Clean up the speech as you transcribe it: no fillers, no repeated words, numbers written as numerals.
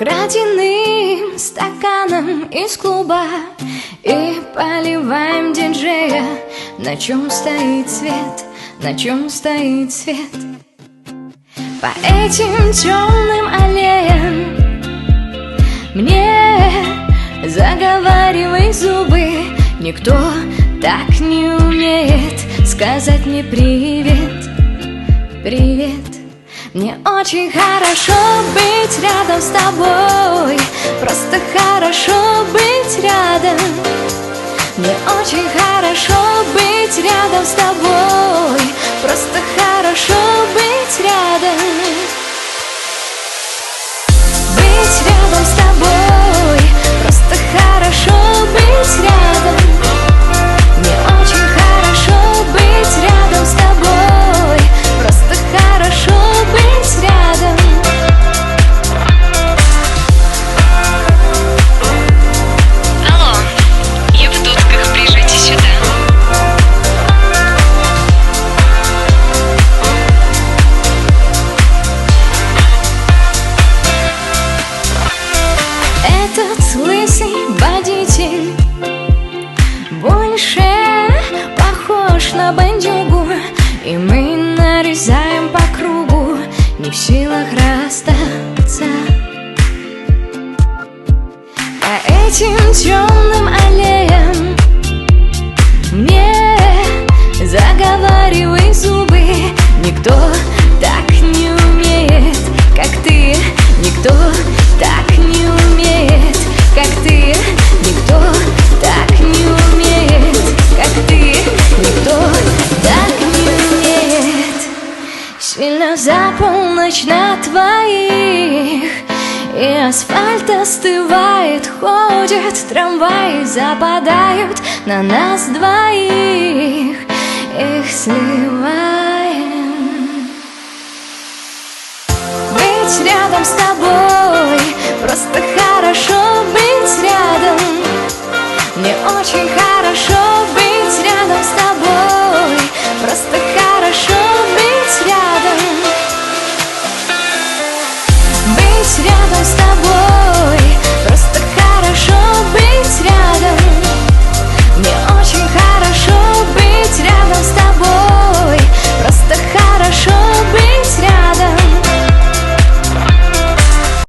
краденым стаканом из клуба и поливаем диджея. На чем стоит свет, на чем стоит свет? По этим темным аллеям мне заговаривай зубы. Никто так не умеет сказать мне привет, привет. Мне очень хорошо быть рядом с тобой, просто хорошо быть рядом. Мне очень хорошо быть рядом с тобой, просто хорошо быть рядом. Быть рядом с тобой, просто хорошо быть рядом. Мне очень хорошо быть рядом с тобой, просто хорошо быть рядом. Алло, я в Дудках, приезжайте сюда. Этот лысый водитель больше похож на бандюгу, и мы нарезаем по кругу, не в силах расстаться. По этим темным аллеям мне заговаривай зубы. Никто так не умеет, как ты. Никто так не умеет, как ты. Никто так не умеет, как ты. Никто так не умеет. Сильно за полночь на твоих, и асфальт остывает, ходят трамваи, западают на нас двоих, их сливаем. Быть рядом с тобой, просто хорошо быть рядом. Мне очень хорошо быть рядом с тобой, просто хорошо быть рядом. Быть рядом с тобой.